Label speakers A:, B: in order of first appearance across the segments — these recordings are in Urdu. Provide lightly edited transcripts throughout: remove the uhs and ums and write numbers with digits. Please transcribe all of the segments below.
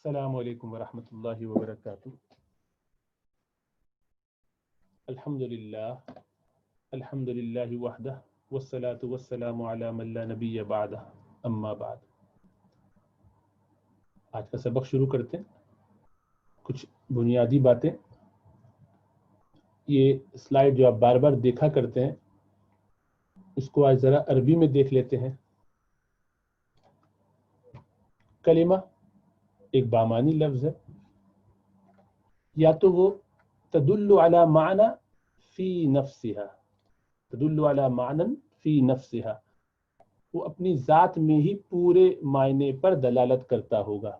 A: السلام علیکم ورحمۃ اللہ وبرکاتہ. الحمد للہ وحدہ والصلاة والسلام علی من لا نبی بعدہ اما بعد. آج کا سبق شروع کرتے ہیں. کچھ بنیادی باتیں. یہ سلائیڈ جو آپ بار بار دیکھا کرتے ہیں اس کو آج ذرا عربی میں دیکھ لیتے ہیں. کلمہ ایک بامانی لفظ ہے، یا تو وہ تدل علی معنی فی نفسها، تدل علی معنی فی نفسها، وہ اپنی ذات میں ہی پورے معنی پر دلالت کرتا ہوگا،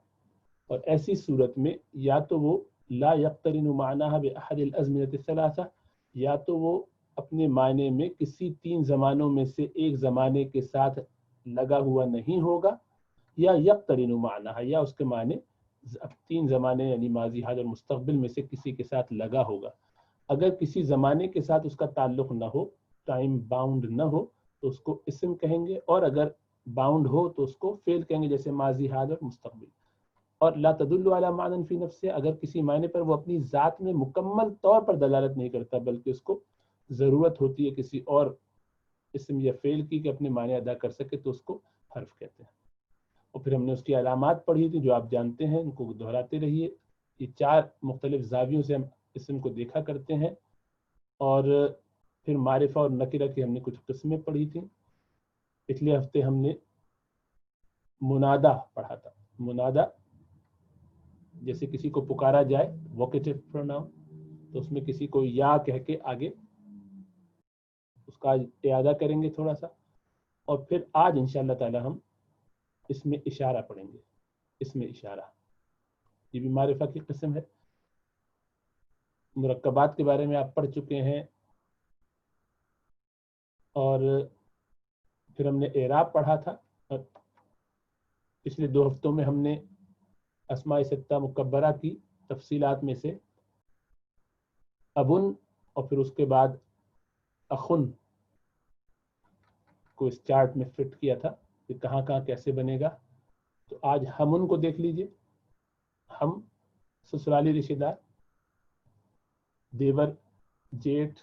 A: اور ایسی صورت میں یا تو وہ لا یقترن معناها بأحد الازمنة الثلاثہ، یا تو وہ اپنے معنی میں کسی تین زمانوں میں سے ایک زمانے کے ساتھ لگا ہوا نہیں ہوگا، یا یقترن معناها، یا اس کے معنی تین زمانے یعنی ماضی، حال اور مستقبل میں سے کسی کے ساتھ لگا ہوگا. اگر کسی زمانے کے ساتھ اس کا تعلق نہ ہو، ٹائم باؤنڈ نہ ہو، تو اس کو اسم کہیں گے، اور اگر باؤنڈ ہو تو اس کو فعل کہیں گے، جیسے ماضی، حال اور مستقبل. اور لا تدل علی معنی فی نفسہ، اگر کسی معنی پر وہ اپنی ذات میں مکمل طور پر دلالت نہیں کرتا بلکہ اس کو ضرورت ہوتی ہے کسی اور اسم یا فعل کی کہ اپنے معنی ادا کر سکے، تو اس کو حرف کہتے ہیں. اور پھر ہم نے اس کی علامات پڑھی تھی جو آپ جانتے ہیں، ان کو دہراتے رہیے. یہ چار مختلف زاویوں سے ہم اسم کو دیکھا کرتے ہیں. اور پھر معرفہ اور نکرہ کی ہم نے کچھ قسمیں پڑھی تھیں. پچھلے ہفتے ہم نے منادا پڑھا تھا. منادا جیسے کسی کو پکارا جائے، ووکیٹو پروناؤن، تو اس میں کسی کو یا کہہ کے آگے اس کا اعادہ کریں گے تھوڑا سا. اور پھر آج انشاءاللہ تعالی ہم اس میں اشارہ پڑھیں گے. اس میں اشارہ یہ بھی معرفہ کی قسم ہے. مرکبات کے بارے میں آپ پڑھ چکے ہیں، اور پھر ہم نے اعراب پڑھا تھا. اور پچھلے 2 ہفتوں میں ہم نے اسماء ستہ مکبرہ کی تفصیلات میں سے ابن اور پھر اس کے بعد اخن کو اس چارٹ میں فٹ کیا تھا کہ کہاں کہاں کیسے بنے گا. تو آج ہم ان کو دیکھ لیجئے. ہم سسرالی رشتہ دار، دیور، جیٹھ،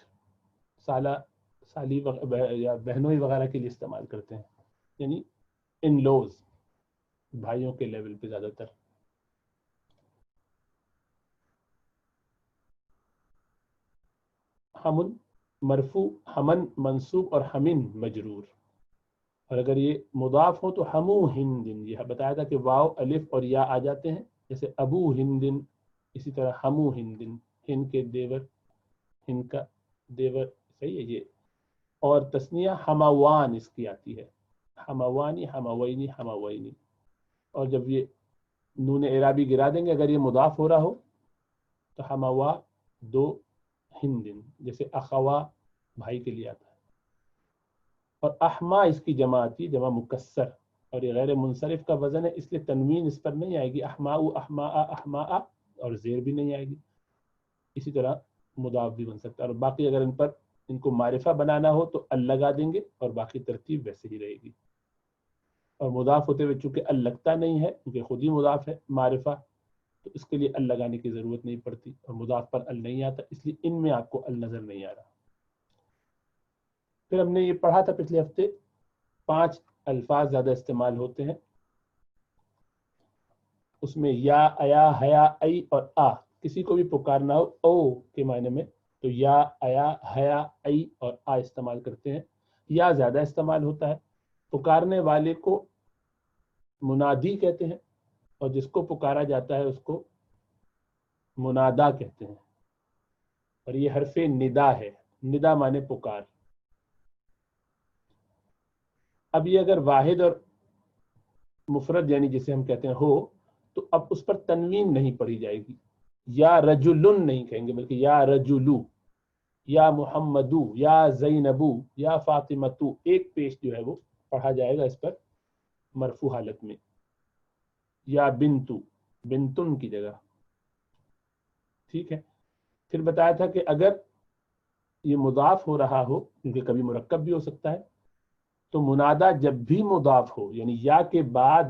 A: سالہ، سالی یا بہنوئی وغیرہ کے لیے استعمال کرتے ہیں، یعنی ان لوز، بھائیوں کے لیول پہ زیادہ تر. ہمن مرفوع، ہمن منصوب اور ہمن مجرور. اور اگر یہ مضاف ہو تو ہمو ہندن، یہ بتایا تھا کہ واو، الف اور یا آ جاتے ہیں، جیسے ابو ہندن. اسی طرح ہمو ہندن، ہند کے دیور، ہند کا دیور، صحیح ہے یہ. اور تسنیہ ہموان اس کی آتی ہے، ہموانی، ہموینی، ہموینی. اور جب یہ نون اعرابی گرا دیں گے اگر یہ مضاف ہو رہا ہو تو ہموا دو ہندن، جیسے اخوا بھائی کے لیے آتا ہے. اور احما اس کی جمع آتی ہے، جمع مکسر، اور یہ غیر منصرف کا وزن ہے، اس لیے تنوین اس پر نہیں آئے گی. احماء، احماء، احماء، اور زیر بھی نہیں آئے گی. اسی طرح مضاف بھی بن سکتا ہے. اور باقی اگر ان کو معرفہ بنانا ہو تو ال لگا دیں گے، اور باقی ترتیب ویسے ہی رہے گی. اور مضاف ہوتے ہوئے چونکہ ال لگتا نہیں ہے کیونکہ خود ہی مضاف ہے معرفہ، تو اس کے لیے ال لگانے کی ضرورت نہیں پڑتی، اور مضاف پر ال نہیں آتا، اس لیے ان میں آپ کو ال نظر نہیں آ رہا. پھر ہم نے یہ پڑھا تھا پچھلے ہفتے 5 الفاظ زیادہ استعمال ہوتے ہیں، اس میں یا، ایا، حیا، ای اور آ. کسی کو بھی پکارنا ہو او کے معنی میں تو یا، ایا، حیا، ای اور آ استعمال کرتے ہیں. یا زیادہ استعمال ہوتا ہے. پکارنے والے کو منادی کہتے ہیں، اور جس کو پکارا جاتا ہے اس کو منادا کہتے ہیں. اور یہ حرف ندا ہے. ندا معنی پکار. اب یہ اگر واحد اور مفرد یعنی جسے ہم کہتے ہیں ہو تو اب اس پر تنوین نہیں پڑھی جائے گی. یا رجلن نہیں کہیں گے بلکہ یا رجلو، یا محمدو، یا زینبو، یا فاطمتو. ایک پیش جو ہے وہ پڑھا جائے گا اس پر مرفوع حالت میں. یا بنتو، بنتن کی جگہ. ٹھیک ہے. پھر بتایا تھا کہ اگر یہ مضاف ہو رہا ہو، کیونکہ کبھی مرکب بھی ہو سکتا ہے، تو منادا جب بھی مضاف ہو، یعنی یا کے بعد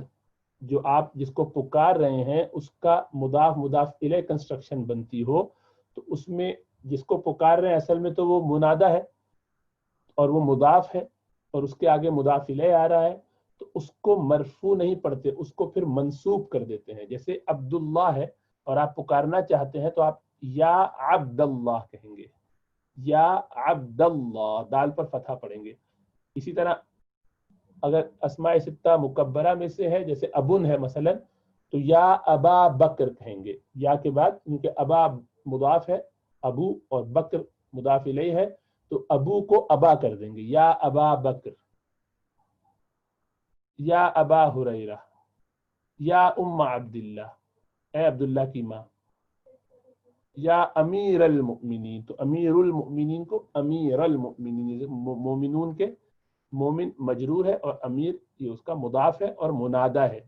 A: جو آپ جس کو پکار رہے ہیں اس کا مضاف مضاف الیہ کنسٹرکشن بنتی ہو تو اس میں جس کو پکار رہے ہیں اصل میں تو وہ منادہ ہے اور وہ مضاف ہے اور اس کے آگے مضاف الیہ آ رہا ہے، تو اس کو مرفوع نہیں پڑھتے، اس کو پھر منصوب کر دیتے ہیں. جیسے عبداللہ ہے اور آپ پکارنا چاہتے ہیں تو آپ یا عبد اللہ کہیں گے، یا عبد اللہ، دال پر فتحہ پڑھیں گے. اسی طرح اگر اسماء ستہ مکبرہ میں سے ہے جیسے ابن ہے مثلا تو یا ابا بکر کہیں گے، یا کے بعد کیونکہ ابا مضاف ہے ابو اور بکر مضاف الیہ ہے تو ابو کو ابا کر دیں گے، یا ابا بکر، یا ابا ہریرہ، یا ام عبداللہ، اے عبداللہ کی ماں، یا امیر المؤمنین، تو امیر المؤمنین کو امیر المؤمنین، مومنون کے مومن مجرور ہے اور امیر یہ اس کا مضاف ہے اور منادہ ہے،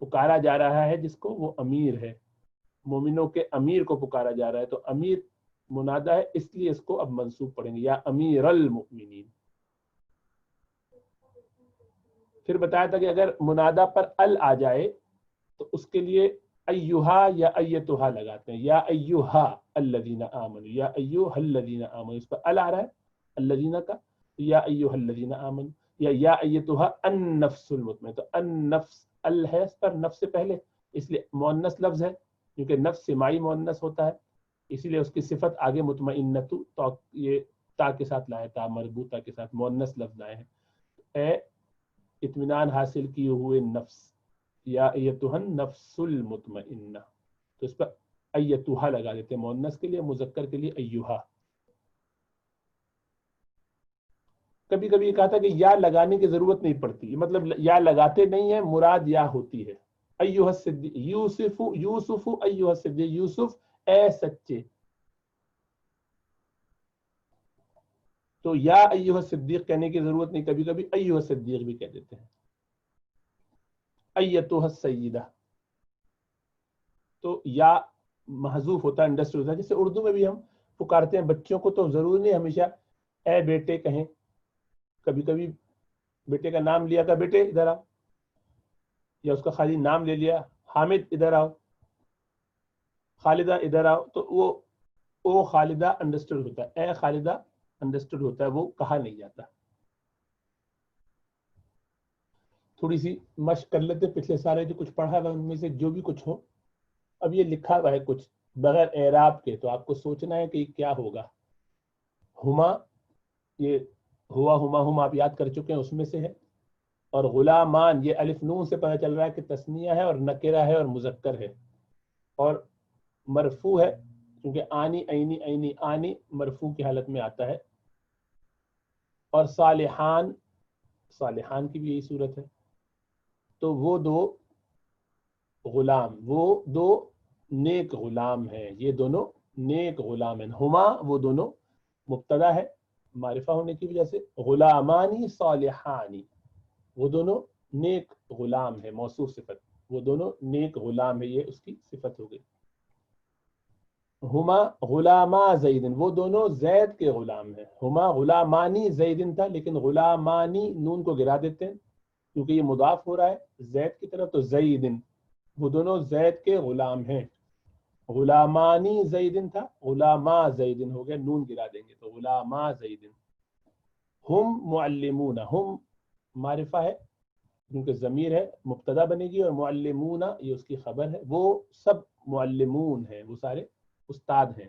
A: پکارا جا رہا ہے جس کو وہ امیر ہے، مومنوں کے امیر کو پکارا جا رہا ہے تو امیر منادہ ہے اس لیے اس کو اب منصوب پڑھیں گے، یا امیر المؤمنین. پھر بتایا تھا کہ اگر منادہ پر ال آ جائے تو اس کے لیے ایہا یا ایتہا لگاتے ہیں، یا ایہا الذین آمنوا، یا ایہا الذین آمنوا، اس پر ال آ رہا ہے الذین کا، یا ایہا الذین آمنوا، یا ایتہا النفس المطمئنہ، تو النفس ال ہے اس پر نفس سے پہلے اس لیے مؤنث لفظ ہے کیونکہ نفس سماعی مؤنث ہوتا ہے، اسی لیے اس کی صفت آگے مطمئنۃ تو یہ تا کے ساتھ لائے، تا مربوطہ کے ساتھ مؤنث لفظ لائے ہیں. اے اطمینان حاصل کیے ہوئے نفس، یا ایتھا النفس المطمئنہ، تو اس پر ایتھا لگا دیتے ہیں مؤنث کے لیے، مذکر کے لیے ایہا. کبھی کبھی یہ کہا تھا کہ یا لگانے کی ضرورت نہیں پڑتی، مطلب یا لگاتے نہیں ہیں، مراد یا ہوتی ہے. ایہا الصدیق یوسف، یوسف ایہا الصدیق، یوسف اے سچے، تو یا ایہا الصدیق کہنے کی ضرورت نہیں، کبھی کبھی ایہا الصدیق بھی کہہ دیتے ہیں. ایتھا السیدہ، تو یا محذوف ہوتا ہے، انڈسٹری ہوتا ہے. جیسے اردو میں بھی ہم پکارتے ہیں بچوں کو تو ضروری نہیں ہمیشہ اے بیٹے کہیں، کبھی کبھی بیٹے کا نام لیا تھا بیٹے ادھر آؤ، یا اس کا خالی نام لے لیا حامد ادھر آؤ، خالدہ ادھر آؤ، تو وہ او خالدہ انڈرسٹوڈ ہوتا ہے، اے خالدہ انڈرسٹوڈ ہوتا ہے، وہ کہا نہیں جاتا. تھوڑی سی مشق کر لیتے، پچھلے سارے جو کچھ پڑھا تھا ان میں سے جو بھی کچھ ہو، اب یہ لکھا ہوا ہے کچھ بغیر اعراب کے تو آپ کو سوچنا ہے کہ یہ کیا ہوگا. ہما، یہ ہوا ہما ہم آپ یاد کر چکے ہیں اس میں سے ہے، اور غلامان یہ الف نون سے پتہ چل رہا ہے کہ تثنیہ ہے اور نکرہ ہے اور مذکر ہے، اور مرفوع ہے کیونکہ آنی عینی عینی آنی مرفوع کی حالت میں آتا ہے. اور صالحان، صالحان کی بھی یہی صورت ہے. تو وہ دو غلام، وہ دو نیک غلام ہیں، یہ دونوں نیک غلام ہیں. ہما وہ دونوں مبتدا ہے معرفہ ہونے کی وجہ سے، غلامانی صالحانی وہ دونوں نیک غلام ہے، موصوف صفت، وہ دونوں نیک غلام ہے، یہ اس کی صفت ہو گئی. ہما غلاما زیدن وہ دونوں زید کے غلام ہیں. ہما غلامانی زیدن تھا لیکن غلامانی نون کو گرا دیتے ہیں کیونکہ یہ مضاف ہو رہا ہے زید کی طرف، تو زیدن وہ دونوں زید کے غلام ہیں. غلامانی زیدن تھا، غلاما زیدن ہو گیا، نون گرا دیں گے تو غلاما زیدن. ہم معلمون، ہم معرفہ ہے کیونکہ ضمیر ہے، مبتدا بنے گی، اور معلمون یہ اس کی خبر ہے، وہ سب معلمون ہیں، وہ سارے استاد ہیں.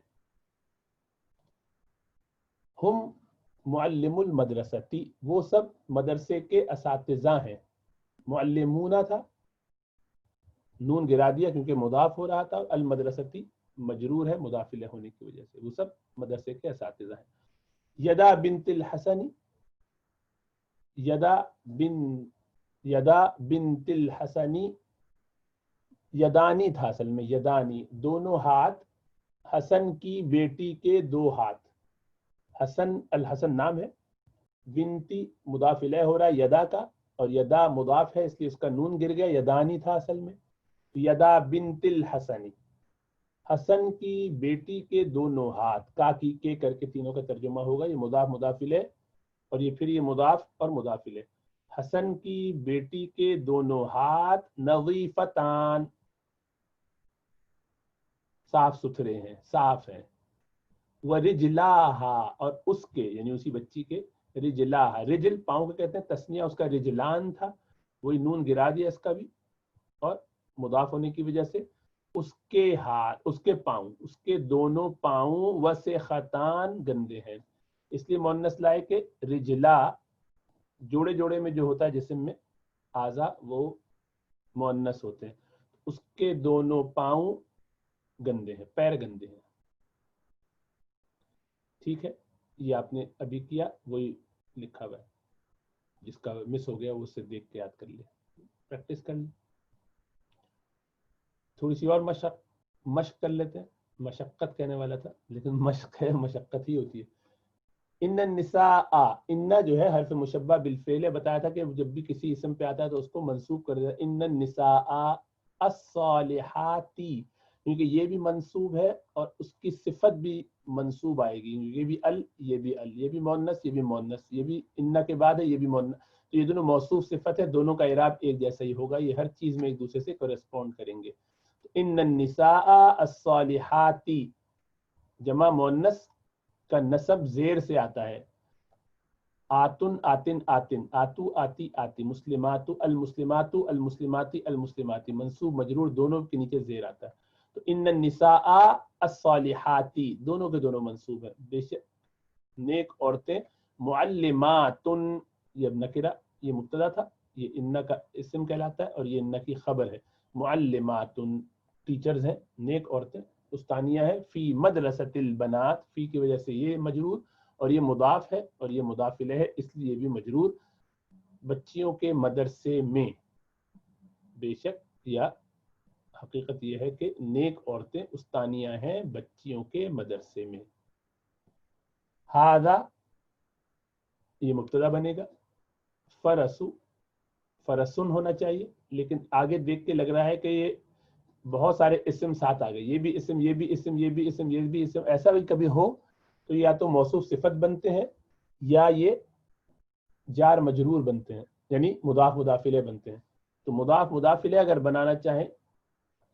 A: ہم معلم المدرستی وہ سب مدرسے کے اساتذہ ہیں. معلمون تھا، نون گرا دیا کیونکہ مضاف ہو رہا تھا، المدرستی مجرور ہے مضاف الیہ ہونے کی وجہ سے، وہ سب مدرسے کے اساتذہ ہیں. یدا بنت الحسن، یدا بنت الحسنی، یدانی تھا اصل میں، یدانی دونوں ہاتھ، حسن کی بیٹی کے دو ہاتھ. حسن الحسن نام ہے، بنتی مضاف الیہ ہو رہا ہے یدا کا، اور یدا مضاف ہے اس لیے اس کا نون گر گیا، یدانی تھا اصل میں. یدا بنت الحسنی، حسن کی بیٹی کے دونوں ہاتھ، کا کی کے کر کے تینوں کا ترجمہ ہوگا، یہ مضاف مضاف الیہ اور یہ پھر یہ مضاف اور مضاف الیہ. حسن کی بیٹی کے دونوں ہاتھ نظیفتان صاف ستھرے ہیں، صاف ہیں، ورجلاہا اور اس کے یعنی اسی بچی کے رجلاہا، رجل پاؤں کو کہتے ہیں، تسنیہ اس کا رجلان تھا، وہی نون گرا دیا اس کا بھی، اور مضاف ہونے کی وجہ سے اس کے ہاتھ، اس کے پاؤں، اس کے دونوں پاؤں وسخطان گندے ہیں، اس لیے مؤنث لائے کہ رجلا جوڑے جوڑے میں جو ہوتا ہے جسم میں اعضا وہ مؤنث ہوتے ہیں، اس کے دونوں پاؤں گندے ہیں، پیر گندے ہیں. ٹھیک ہے، یہ آپ نے ابھی کیا، وہی لکھا ہوا ہے، جس کا مس ہو گیا وہ اسے دیکھ کے یاد کر لے، پریکٹس کر لیں. تھوڑی سی اور مشق کر لیتے ہیں، مشقت کہنے والا تھا لیکن مشق ہے، مشقت ہی ہوتی ہے. ان النساء، ان جو ہے حرف مشبہ بالفعل، بتایا تھا کہ جب بھی کسی اسم پہ آتا ہے تو اس کو منصوب کر دیتا ہے، ان النساء الصالحاتی، کیونکہ یہ بھی منصوب ہے اور اس کی صفت بھی منصوب آئے گی، یہ بھی ال، یہ بھی ال، یہ بھی مؤنث، یہ بھی مؤنث، یہ بھی ان کے بعد ہے، یہ بھی مؤنث، تو یہ دونوں موصوف صفت ہے، دونوں کا اعراب ایک جیسا ہی ہوگا، یہ ہر چیز میں ایک دوسرے سے کورسپونڈ کریں گے. ان النساء الصالحاتی جمع مؤنث کا نسب زیر سے آتا ہے، آتن آتن آتن، آتو آتی آتی، مسلمات المسلمات المسلماتی المسلماتی، منصوب مجرور دونوں کے نیچے زیر آتا ہے. تو ان النساء الصالحاتی دونوں کے دونوں منصوب ہے، بے شک نیک عورتیں، معلمات یہ نکرہ، یہ مبتدا تھا، یہ ان کا اسم کہلاتا ہے اور یہ ان کی خبر ہے، معلمات ٹیچرز ہیں، نیک عورتیں، استانیہ ہے، فی مدرسۃ البنات، فی کی وجہ سے یہ مجرور اور یہ مضاف ہے اور یہ مضاف الیہ ہے، اس لیے بھی مجرور، بچیوں کے مدرسے میں، بے شک یا حقیقت یہ ہے کہ نیک عورتیں استانیہ ہیں بچیوں کے مدرسے میں. ہذا یہ مبتدا بنے گا، فرسو فرسن ہونا چاہیے، لیکن آگے دیکھ کے لگ رہا ہے کہ یہ بہت سارے اسم ساتھ آ گئے، یہ بھی اسم، یہ بھی اسم، یہ بھی اسم، یہ بھی اسم، ایسا بھی کبھی ہو تو یا تو موصوف صفت بنتے ہیں یا یہ جار مجرور بنتے ہیں، یعنی مضاف مضاف الیہ بنتے ہیں. تو مضاف مضاف الیہ اگر بنانا چاہیں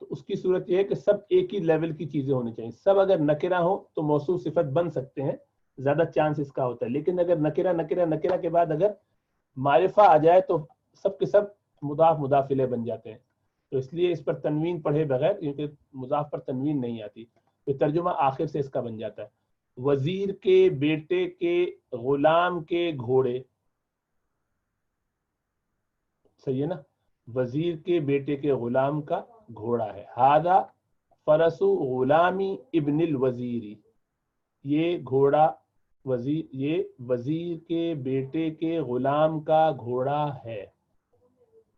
A: تو اس کی صورت یہ ہے کہ سب ایک ہی لیول کی چیزیں ہونی چاہیے، سب اگر نکرہ ہو تو موصوف صفت بن سکتے ہیں، زیادہ چانس اس کا ہوتا ہے، لیکن اگر نکرہ نکرہ نکرہ کے بعد اگر معرفہ آ جائے تو سب کے سب مضاف مضاف الیہ بن جاتے ہیں. تو اس لیے اس پر تنوین پڑھے بغیر، کیونکہ مضاف پر تنوین نہیں آتی، تو ترجمہ آخر سے اس کا بن جاتا ہے، وزیر کے بیٹے کے غلام کے گھوڑے، صحیح ہے نا، وزیر کے بیٹے کے غلام کا گھوڑا ہے. ہذا فرس غلامی ابن الوزیری، یہ گھوڑا وزیر، یہ وزیر کے بیٹے کے غلام کا گھوڑا ہے،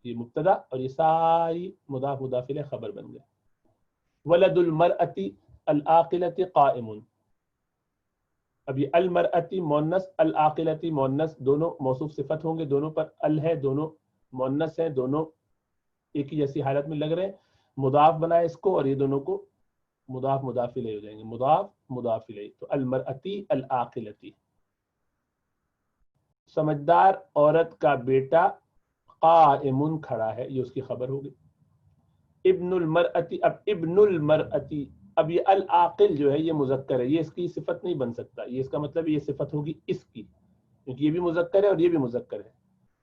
A: یہ مبتدا اور یہ ساری مضاف مضاف الیہ خبر بن گئے. ولد المرأتی العاقلۃ قائم، اب یہ المرأتی مؤنث، العاقلتی مؤنث، دونوں موصوف صفت ہوں گے، دونوں پر ال ہے، دونوں مؤنث ہیں، دونوں ایک ہی جیسی حالت میں لگ رہے ہیں، مضاف بنائے اس کو اور یہ دونوں کو مضاف مضاف الیہ ہو جائیں گے، مضاف مضاف الیہ. تو المرأتی العاقلتی، سمجھدار عورت کا بیٹا قائم کھڑا ہے، یہ اس کی خبر ہوگی. ابن المرأتی، اب ابن المرأتی، اب یہ العاقل جو ہے یہ مذکر ہے، یہ اس کی صفت نہیں بن سکتا، یہ اس کا مطلب یہ صفت ہوگی اس کی، کیونکہ یہ بھی مذکر ہے اور یہ بھی مذکر ہے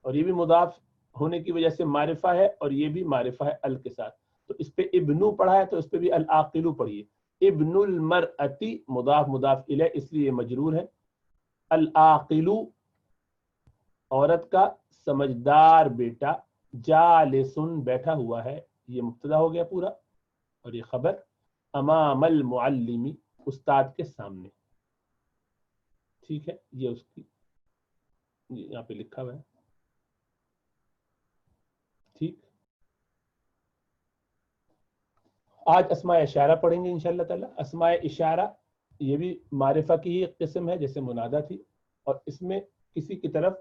A: اور یہ بھی مضاف ہونے کی وجہ سے معرفہ ہے اور یہ بھی معرفہ ہے ال کے ساتھ، تو اس پہ ابنو پڑھا ہے تو اس پہ بھی العاقلو پڑھیے. ابن المرأتی مضاف مضاف الیہ، اس لیے مجرور ہے. العاقلو عورت کا سمجھدار بیٹا، جالسن بیٹھا ہوا ہے، یہ مبتدا ہو گیا پورا اور یہ خبر، امام المعلمی استاد کے سامنے. ٹھیک ہے، یہ اس کی یہاں پہ لکھا ہوا ہے. ٹھیک، آج اسماء اشارہ پڑھیں گے انشاءاللہ تعالی. اسماء اشارہ یہ بھی معرفہ کی ہی قسم ہے جیسے منادہ تھی، اور اس میں کسی کی طرف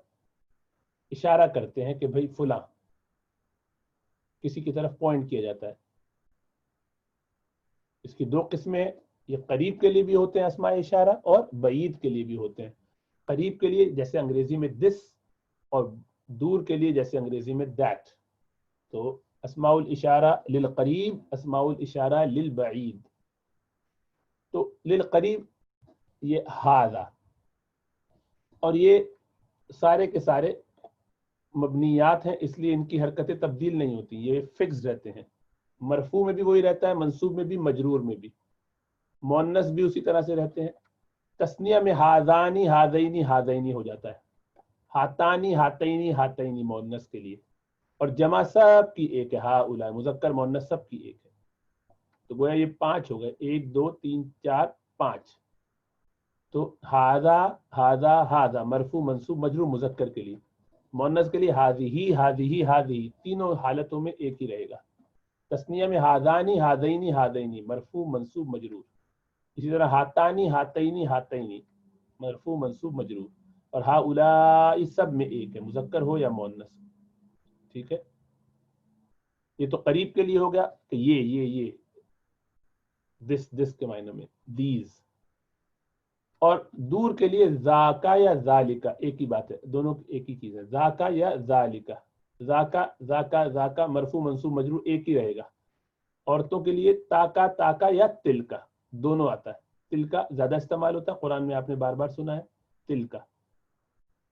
A: اشارہ کرتے ہیں کہ بھئی فلاں، کسی کی طرف پوائنٹ کیا جاتا ہے. اس کی دو قسمیں، یہ قریب کے لیے بھی ہوتے ہیں اسماء اشارہ اور بعید کے لیے بھی ہوتے ہیں. قریب کے لیے جیسے انگریزی میں دس اور دور کے لیے جیسے انگریزی میں دیٹ، تو اسماء الاشارہ للقریب، اسماء الاشارہ للبعید. تو للقریب یہ ہاذا، اور یہ سارے کے سارے مبنیات ہیں، اس لیے ان کی حرکتیں تبدیل نہیں ہوتی، یہ فکس رہتے ہیں. مرفوع میں بھی وہی رہتا ہے، منصوب میں بھی، مجرور میں بھی. مؤنث بھی اسی طرح سے رہتے ہیں. تثنیہ میں ہاذانی ہاذینی ہاذینی ہو جاتا ہے، ہاتانی ہاتینی ہاتینی مؤنث کے لیے، اور جمع سب کی ایک ہے، ہاؤلاء مذکر مؤنث سب کی ایک ہے. تو گویا یہ 5 ہو گئے، 1 2 3 4 5. تو ہاذا ہاذا ہاذا مرفوع منصوب مجرور مذکر کے لیے، مؤنث کے لیے ہاذیہی ہاذیہی ہاذیہی، تینوں حالتوں میں ایک ہی رہے گا. تثنیہ میں ہاذانی ہاذینی ہاذینی مرفوع منصوب مجرور. اسی طرح ہاتانی ہاتینی ہاتینی مرفوع منصوب مجرور. اور ہاؤلاء سب میں ایک ہے، مذکر ہو یا مؤنث. ٹھیک ہے، یہ تو قریب کے لیے ہو گیا کہ یہ دس کے معنی میں دیز. اور دور کے لیے ذاکا یا ذالکا ایک ہی بات ہے، دونوں ایک ہی چیز ہے، ذاکا یا ذالکا. ذاکا ذاکا ذاکا مرفوع منصوب مجرور ایک ہی رہے گا. عورتوں کے لیے تاکا تاکا یا تلکا دونوں آتا ہے. تلکا زیادہ استعمال ہوتا ہے، قرآن میں آپ نے بار بار سنا ہے تلکا.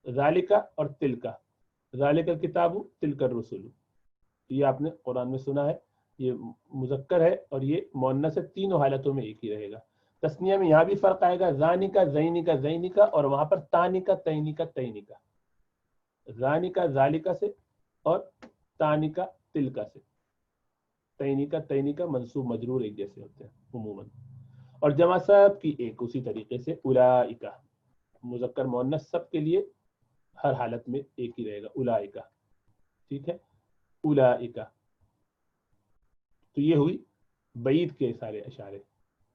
A: ذالکا اور تلکا، ذالک الکتاب تلک الرسل، یہ آپ نے قرآن میں سنا ہے. یہ مذکر ہے اور یہ مؤنث ہے، تینوں حالتوں میں ایک ہی رہے گا. تثنیہ میں یہاں بھی فرق آئے گا، زانی کا زینی کا زینی کا، اور وہاں پر تانی کا تینی کا تینی کا. زانی کا ذالکا سے اور تانی کا تلکا سے. تینی کا تینی کا منصوب مجرور ایک جیسے ہوتے ہیں عموماً. اور جمع سب کی ایک اسی طریقے سے اولئک، مذکر مؤنث سب کے لیے ہر حالت میں ایک ہی رہے گا اولئک. ٹھیک ہے، اولئک. تو یہ ہوئی بعید کے سارے اشارے،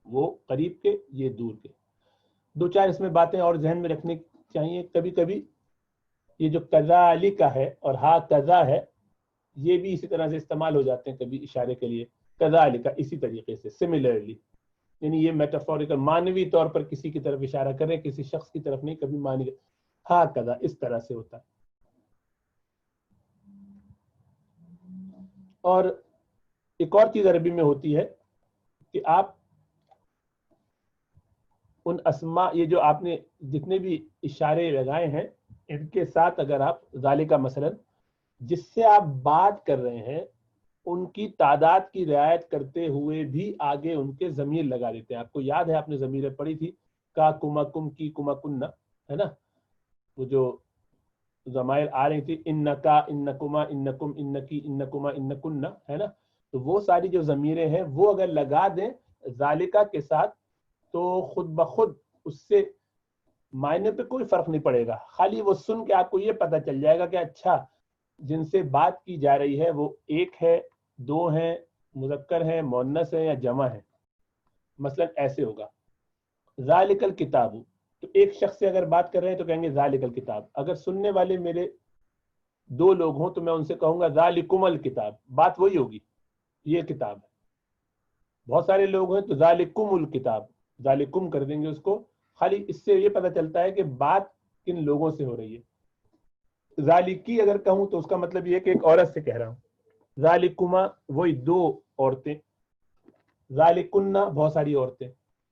A: وہ قریب کے، یہ دور کے. 2 4 اس میں باتیں اور ذہن میں رکھنے چاہیے. کبھی کبھی یہ جو کذالک ہے اور ہا کذا ہے، یہ بھی اسی طرح سے استعمال ہو جاتے ہیں کبھی اشارے کے لیے. کذالک اسی طریقے سے، سملرلی، یعنی یہ میٹافوریکل مانوی طور پر کسی کی طرف اشارہ کریں، کسی شخص کی طرف نہیں. کبھی معنی ہا کذا اس طرح سے ہوتا ہے. اور ایک اور چیز عربی میں ہوتی ہے کہ آپ ان اسماء، یہ جو آپ نے جتنے بھی اشارے لگائے ہیں، ان کے ساتھ اگر آپ ذالکا مثلا جس سے آپ بات کر رہے ہیں ان کی تعداد کی رعایت کرتے ہوئے بھی آگے ان کے ضمیر لگا دیتے ہیں. آپ کو یاد ہے آپ نے ضمیریں پڑھی تھی، کا کما کم کی کما کننا، ہے نا، وہ جو ضمائر آ رہی تھی، انکا انکما انکم انکی انکما انکننا، ہے نا. تو وہ ساری جو ضمیریں ہیں وہ اگر لگا دیں ذالکا کے ساتھ تو خود بخود اس سے معنی پہ کوئی فرق نہیں پڑے گا. خالی وہ سن کے آپ کو یہ پتہ چل جائے گا کہ اچھا جن سے بات کی جا رہی ہے وہ ایک ہے، 2 ہیں، مذکر ہیں، مؤنث ہیں یا جمع ہے. مثلا ایسے ہوگا ذالک الکتاب، تو ایک شخص سے اگر بات کر رہے ہیں تو کہیں گے ذالک الکتاب. اگر سننے والے میرے 2 لوگ ہوں تو میں ان سے کہوں گا ذالکم الکتاب، بات وہی ہوگی، یہ کتاب ہے. بہت سارے لوگ ہیں تو ذالکم الکتاب، ذالکم کر دیں گے اس کو. خالی اس سے یہ پتہ چلتا ہے کہ بات کن لوگوں سے ہو رہی ہے. ذالکی اگر کہوں تو اس کا مطلب یہ ہے کہ ایک عورت سے کہہ رہا ہوں. ذالکما وہی 2 عورتیں، ذالکنہ بہت ساری عورتیں.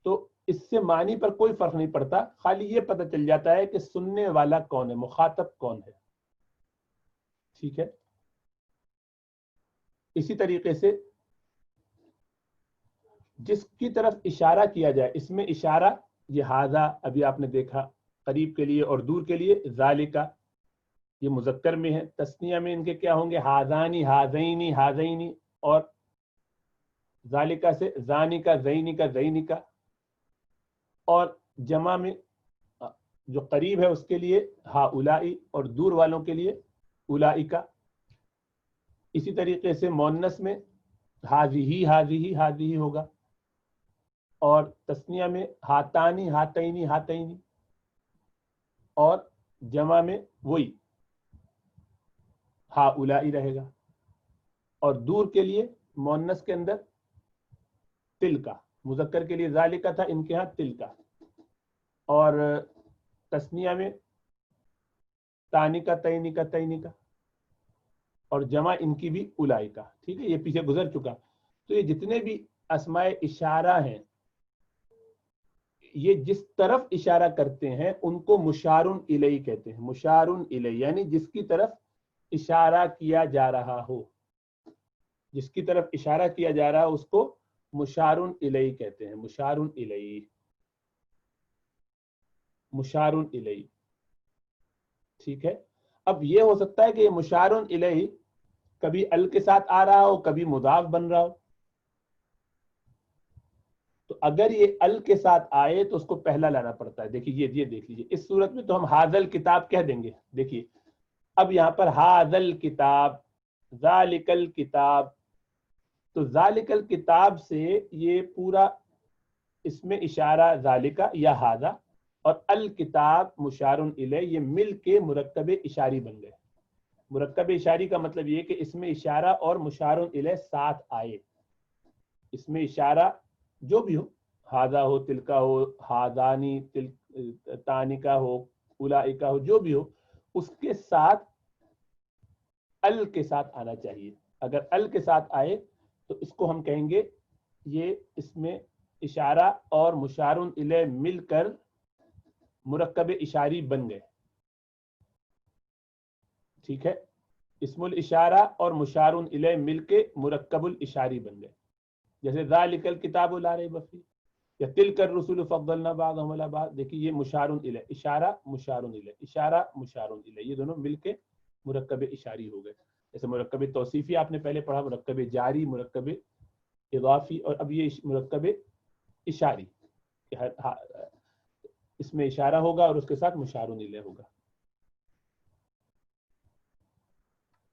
A: تو اس سے معنی پر کوئی فرق نہیں پڑتا، خالی یہ پتہ چل جاتا ہے کہ سننے والا کون ہے، مخاطب کون ہے. ٹھیک ہے. اسی طریقے سے جس کی طرف اشارہ کیا جائے، اس میں اشارہ یہ ہاذا ابھی آپ نے دیکھا قریب کے لیے اور دور کے لیے. ذالکا یہ مذکر میں ہے، تثنیہ میں ان کے کیا ہوں گے، ہاذانی ہاذینی ہاذینی، اور ذالکا سے زانی کا زینی کا زینی کا. اور جمع میں جو قریب ہے اس کے لیے ہاؤلائی اور دور والوں کے لیے اولئک. اسی طریقے سے مؤنث میں ہاذیہی ہاذیہی ہاذیہی ہوگا، اور تثنیہ میں ہاتانی ہاتینی ہاتینی، اور جمع میں وہی ہاؤلائی رہے گا. اور دور کے لیے مؤنث کے اندر تلکا، مذکر کے لیے ذالکا تھا، ان کے ہاں تلکا. اور تثنیہ میں تانی کا تینی کا تینی کا. اور جمع ان کی بھی اولائکا. ٹھیک ہے, یہ پیچھے گزر چکا. تو یہ جتنے بھی اسماء اشارہ ہیں یہ جس طرف اشارہ کرتے ہیں ان کو مشارن الیہ کہتے ہیں. مشارن الیہ یعنی جس کی طرف اشارہ کیا جا رہا ہو, جس کی طرف اشارہ کیا جا رہا ہے اس کو مشارن الیہ کہتے ہیں. مشارن الیہ, مشارن الیہ. ٹھیک ہے, اب یہ ہو سکتا ہے کہ یہ مشارن الیہ کبھی ال کے ساتھ آ رہا ہو, کبھی مضاف بن رہا ہو. تو اگر یہ ال کے ساتھ آئے تو اس کو پہلا لانا پڑتا ہے. دیکھیے یہ دیکھ لیجیے, اس صورت میں تو ہم حاضل کتاب کہہ دیں گے. دیکھیے اب یہاں پر حاضل کتاب, ذالک الکتاب, تو ذالک الکتاب سے یہ پورا اس میں اشارہ ذالکہ یا حاضہ اور الکتاب مشارن الیہ یہ مل کے مرکب اشاری بن گئے. مرکب اشاری کا مطلب یہ کہ اس میں اشارہ اور مشارن الیہ ساتھ آئے. اس میں اشارہ جو بھی ہو, حاضہ ہو, تلکا ہو, حاضانی, تانکا ہو, اولائکا ہو, جو بھی ہو, اس کے ساتھ ال کے ساتھ آنا چاہیے. اگر ال کے ساتھ آئے تو اس کو ہم کہیں گے یہ اس میں اشارہ اور مشارن الیہ مل کر مرکب اشاری بن گئے. ٹھیک ہے, اسم الاشارہ اور مشارن الیہ مل کے مرکب الاشاری بن گئے. جیسے ذالک الکتاب لا ریب فیہ یا تلک الرسل فضلنا بعضهم علی بعض. دیکھیے یہ مشارن الیہ, اشارہ مشارن الیہ, اشارہ مشارن الیہ, یہ دونوں مل کے مرکب اشاری ہو گئے. جیسے مرکب توصیفی آپ نے پہلے پڑھا, مرکب جاری, مرکب اضافی, اور اب یہ مرکب اشاری, اس میں اشارہ ہوگا اور اس کے ساتھ مشارن الیہ ہوگا.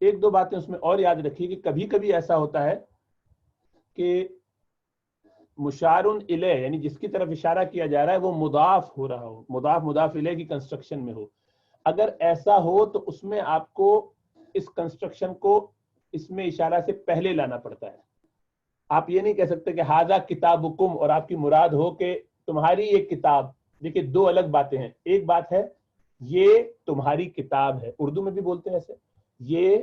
A: ایک دو باتیں اس میں اور یاد رکھیے کہ کبھی کبھی ایسا ہوتا ہے کہ مشارن الیہ یعنی جس کی طرف اشارہ کیا جا رہا ہے وہ مضاف ہو رہا ہو, مضاف مضاف الیہ کی کنسٹرکشن میں ہو. اگر ایسا ہو تو اس میں آپ کو اس کنسٹرکشن کو اس میں اشارہ سے پہلے لانا پڑتا ہے. آپ یہ نہیں کہہ سکتے کہ ھذا کتابکم اور آپ کی مراد ہو کہ تمہاری یہ کتاب. دیکھیے دو الگ باتیں ہیں. ایک بات ہے یہ تمہاری کتاب ہے, اردو میں بھی بولتے ہیں ایسے, یہ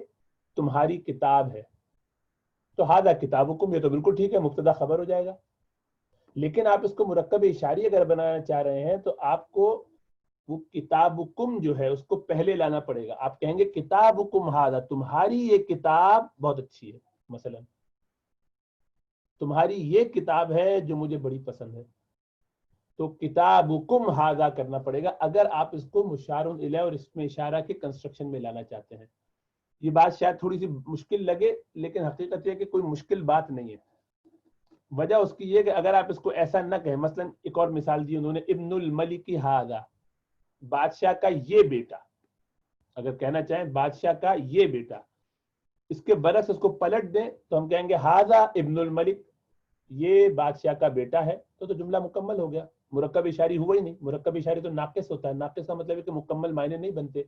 A: تمہاری کتاب ہے, تو ھذا کتابکم یہ تو بالکل ٹھیک ہے, مبتدا خبر ہو جائے گا. لیکن آپ اس کو مرکب اشاری اگر بنانا چاہ رہے ہیں تو آپ کو وہ کتابکم جو ہے اس کو پہلے لانا پڑے گا. آپ کہیں گے کتابکم ھذا, تمہاری یہ کتاب بہت اچھی ہے, مثلا تمہاری یہ کتاب ہے جو مجھے بڑی پسند ہے. تو کتابکم ھذا کرنا پڑے گا اگر آپ اس کو مشارن الیہ اور اس میں اشارہ کے کنسٹرکشن میں لانا چاہتے ہیں. یہ بات شاید تھوڑی سی مشکل لگے لیکن حقیقت یہ کہ کوئی مشکل بات نہیں ہے. وجہ اس کی یہ کہ اگر آپ اس کو ایسا نہ کہیں, مثلا ایک اور مثال دی انہوں نے, ابن الملک ھذا, بادشاہ کا یہ بیٹا. اگر کہنا چاہیں بادشاہ کا یہ بیٹا, اس کے برعکس اس کو پلٹ دیں تو ہم کہیں گے ھذا ابن الملک, یہ بادشاہ کا بیٹا ہے, تو جملہ مکمل ہو گیا. مرکب اشاری ہوا ہی نہیں. مرکب اشاری تو ناقص ہوتا ہے, ناقص کا مطلب ہے کہ مکمل معنی نہیں بنتے.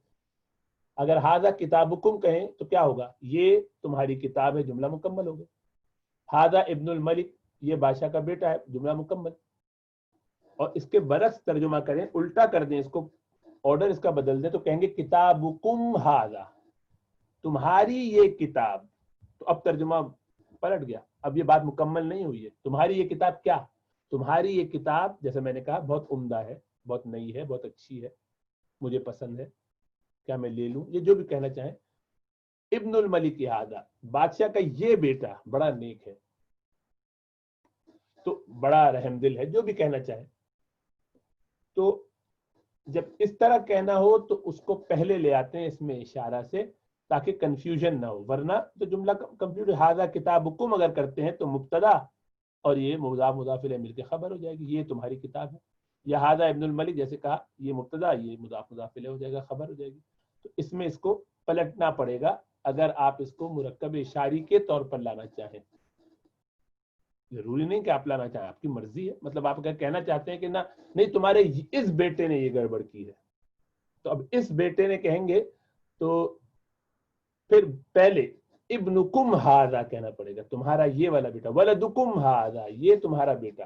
A: اگر ھذا کتابکم کہیں تو کیا ہوگا, یہ تمہاری کتاب ہے, جملہ مکمل ہو گیا. ھذا ابن الملک, یہ بادشاہ کا بیٹا ہے, جملہ مکمل. اور اس کے برعکس ترجمہ کریں, الٹا کر دیں, اس کو آرڈر اس کا بدل دیں تو کہیں گے کتابکم ھذا, تمہاری یہ کتاب. تو اب ترجمہ پلٹ گیا, اب یہ بات مکمل نہیں ہوئی ہے. تمہاری یہ کتاب کیا, تمہاری یہ کتاب جیسے میں نے کہا بہت عمدہ ہے, بہت نئی ہے, بہت اچھی ہے, مجھے پسند ہے, کیا میں لے لوں, یہ جو بھی کہنا چاہیں. ابن الملک ھذا, بادشاہ کا یہ بیٹا بڑا نیک ہے, تو بڑا رحم دل ہے, جو بھی کہنا چاہیں. تو جب اس طرح کہنا ہو تو اس کو پہلے لے آتے ہیں اس میں اشارہ سے تاکہ کنفیوژن نہ ہو, ورنہ تو جملہ کمپلیٹ. ھذا کتابکم اگر کرتے ہیں تو مبتدا اور یہ مضاف مضاف الیہ مل کے خبر ہو جائے گی, یہ تمہاری کتاب ہے. یا ھذا ابن الملک جیسے کہا, یہ مبتدا, یہ مضاف مضاف الیہ ہو جائے گا, خبر ہو جائے گی. تو اس میں اس کو پلٹنا پڑے گا اگر آپ اس کو مرکب اشاری کے طور پر لانا چاہیں. ضروری نہیں کہ آپ لانا چاہیں, آپ کی مرضی ہے. مطلب آپ اگر کہنا چاہتے ہیں کہ نہ نہیں تمہارے اس بیٹے نے یہ گڑبڑ کی ہے, تو اب اس بیٹے نے کہیں گے تو پھر پہلے ابنکم ھذا کہنا پڑے گا, تمہارا یہ والا بیٹا. ولدکم ھذا, یہ تمہارا بیٹا.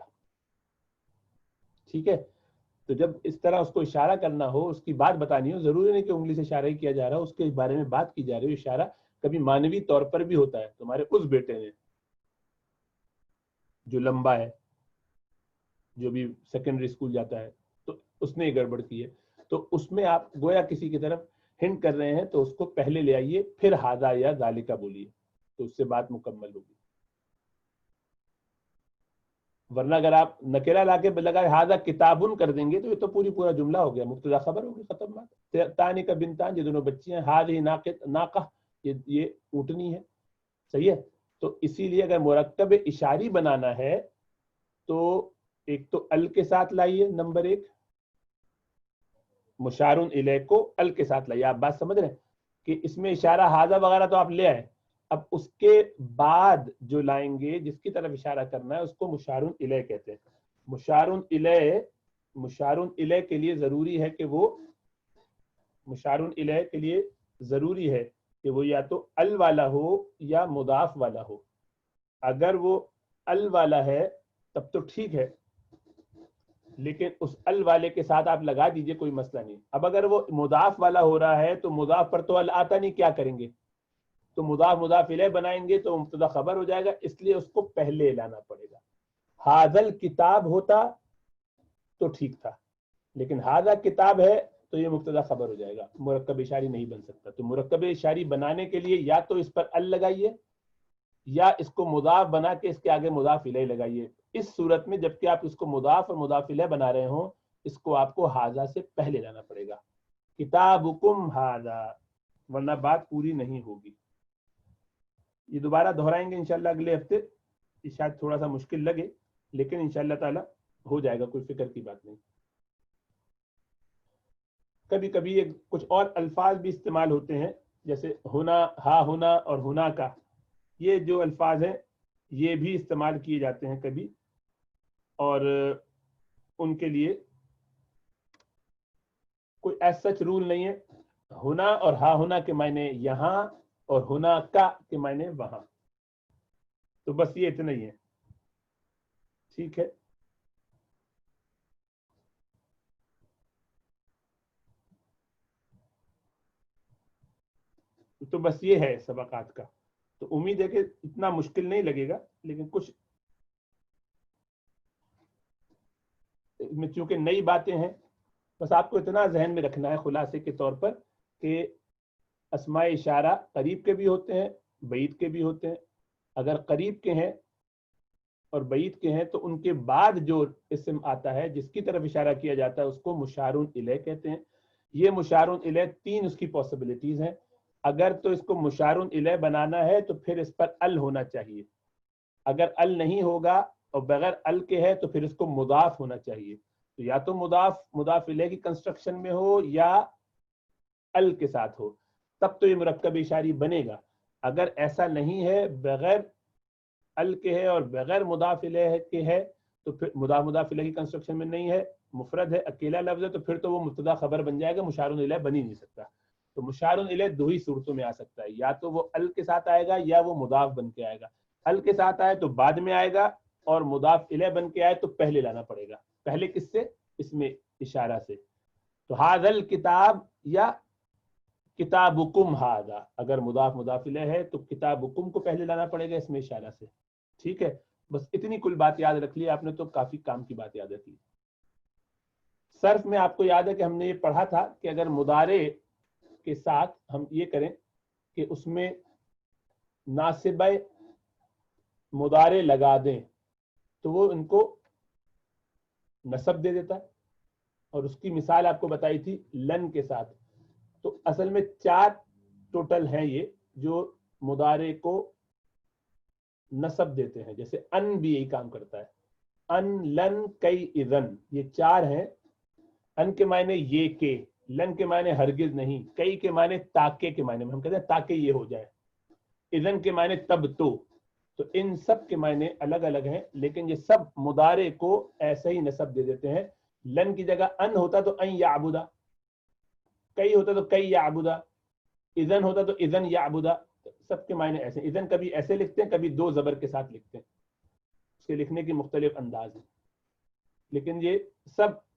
A: ٹھیک ہے, تو جب اس طرح اس کو اشارہ کرنا ہو، اس کی بات بتانی ہو، ضروری نہیں کہ انگلی سے اشارہ ہی کیا جا رہا ہو، اس کے بارے میں بات کی جا رہی ہے. اشارہ کبھی مانوی طور پر بھی ہوتا ہے. تمہارے اس بیٹے نے جو لمبا ہے، جو بھی سیکنڈری اسکول جاتا ہے، تو اس نے گڑبڑ کی ہے، تو اس میں آپ گویا کسی کی طرف ہنٹ کر رہے ہیں، تو اس کو پہلے لے آئیے، پھر ہاذا یا ذالکا بولیے، تو اس سے بات مکمل ہوگی. ورنہ اگر آپ نکرہ لا کے لگائے ہاذا کتابن کر دیں گے تو یہ تو پورا جملہ ہو گیا، مبتدا خبر ہوگی، ختم بات. تانی کا بنتان، یہ دونوں بچیاں، ہاذہ ناقہ، یہ اونٹنی ہے. صحیح ہے. تو اسی لیے اگر مرکب اشاری بنانا ہے تو ایک تو ال کے ساتھ لائیے، نمبر ایک، مشارن الیہ کو ال کے ساتھ لائیے. آپ بات سمجھ رہے ہیں کہ اس میں اشارہ ہاذا وغیرہ تو آپ لے آئے، اب اس کے بعد جو لائیں گے جس کی طرف اشارہ کرنا ہے اس کو مشارن الیہ کہتے ہیں. مشارن الیہ کے لیے ضروری ہے کہ وہ مشارن الیہ کے لیے ضروری ہے کہ وہ یا تو ال والا ہو یا مضاف والا ہو. اگر وہ ال والا ہے تب تو ٹھیک ہے، لیکن اس ال والے کے ساتھ آپ لگا دیجئے، کوئی مسئلہ نہیں. اب اگر وہ مضاف والا ہو رہا ہے تو مضاف پر تو ال آتا نہیں، کیا کریں گے؟ تو مضاف الیہ بنائیں گے تو مبتدا خبر ہو جائے گا، اس لیے اس کو پہلے لانا پڑے گا. ہاذل کتاب ہوتا تو ٹھیک تھا، لیکن ہاذا کتاب ہے تو یہ مبتدا خبر ہو جائے گا، مرکب اشاری نہیں بن سکتا. تو مرکب اشاری بنانے کے لیے یا تو اس پر ال لگائیے یا اس کو مضاف بنا کے اس کے آگے مضاف الیہ لگائیے. اس صورت میں جبکہ آپ اس کو مضاف اور مضاف الیہ بنا رہے ہوں، اس کو آپ کو ہاذا سے پہلے لانا پڑے گا، کتابکم ہاذا، ورنہ بات پوری نہیں ہوگی. یہ دوبارہ دہرائیں گے انشاءاللہ اگلے ہفتے. یہ شاید تھوڑا سا مشکل لگے لیکن انشاءاللہ تعالی ہو جائے گا، کوئی فکر کی بات نہیں. کبھی کبھی کچھ اور الفاظ بھی استعمال ہوتے ہیں، جیسے ہونا، ہا ہونا اور ہونا کا، یہ جو الفاظ ہیں یہ بھی استعمال کیے جاتے ہیں کبھی، اور ان کے لیے کوئی ایسا سچ رول نہیں ہے. ہونا اور ہا ہونا کے معنی یہاں اور ہونا کا کے معنی وہاں. تو بس یہ اتنا ہی ہے. ٹھیک ہے. تو بس یہ ہے سبقات کا. تو امید ہے کہ اتنا مشکل نہیں لگے گا، لیکن کچھ میں چونکہ نئی باتیں ہیں، بس آپ کو اتنا ذہن میں رکھنا ہے خلاصے کے طور پر کہ اسماء اشارہ قریب کے بھی ہوتے ہیں، بعید کے بھی ہوتے ہیں. اگر قریب کے ہیں اور بعید کے ہیں تو ان کے بعد جو اسم آتا ہے جس کی طرف اشارہ کیا جاتا ہے اس کو مشارون الیہ کہتے ہیں. یہ مشارون الیہ تین اس کی پاسبلٹیز ہیں. اگر تو اس کو مشارون الیہ بنانا ہے تو پھر اس پر ال ہونا چاہیے. اگر ال نہیں ہوگا اور بغیر ال کے ہے تو پھر اس کو مضاف ہونا چاہیے. تو یا تو مضاف الیہ کی کنسٹرکشن میں ہو یا ال کے ساتھ ہو، تب تو یہ مرکب اشاری بنے گا. اگر ایسا نہیں ہے، بغیر ال کے ہے اور بغیر مضاف الیہ کے ہے، تو پھر مضاف الیہ کی کنسٹرکشن میں نہیں ہے، مفرد ہے، اکیلا لفظ ہے، تو پھر تو وہ مبتدا خبر بن جائے گا، مشارون الیہ بن ہی نہیں سکتا. تو مشارون الیہ دو ہی صورتوں میں آ سکتا ہے، یا تو وہ ال کے ساتھ آئے گا یا وہ مضاف بن کے آئے گا. ال کے ساتھ آئے تو بعد میں آئے گا، اور مضاف الیہ بن کے آئے تو پہلے لانا پڑے گا. پہلے کس سے؟ اس میں اشارہ سے. تو ھذا کتاب یا کتابکم ھذا، اگر مضاف الیہ ہے تو کتابکم کو پہلے لانا پڑے گا اس میں اشارہ سے. ٹھیک ہے. بس اتنی کل بات یاد رکھ لی آپ نے تو کافی کام کی بات یاد رکھ لی. صرف میں آپ کو یاد ہے کہ ہم نے یہ پڑھا تھا کہ اگر مضارع کے ساتھ ہم یہ کریں کہ اس میں ناصبہ مضارع لگا دیں تو وہ ان کو نصب دے دیتا ہے، اور اس کی مثال آپ کو بتائی تھی لن کے ساتھ. تو اصل میں 4 ٹوٹل ہیں یہ جو مضارع کو نصب دیتے ہیں. جیسے ان بھی یہی کام کرتا ہے، ان، لن، کئی، اذن، یہ 4 ہیں. ان کے معنی یہ کہ، لن کے معنی ہرگز نہیں، کئی کے معنی تاکہ کے معنی میں ہم کہتے ہیں تاکہ یہ ہو جائے، اذن کے معنی تب تو ان سب کے معنی الگ الگ ہیں، لیکن یہ سب مضارع کو ایسے ہی نصب دے دیتے ہیں. لن کی جگہ ان ہوتا تو ان یعبدا، کئی ہوتا تو کئی یعبدا، اذن ہوتا تو اذن یعبدا. سب کے معنی ایسے. اذن کبھی ایسے لکھتے ہیں، کبھی 2 زبر کے ساتھ لکھتے ہیں، اس کے لکھنے کی مختلف انداز ہیں، لیکن یہ سب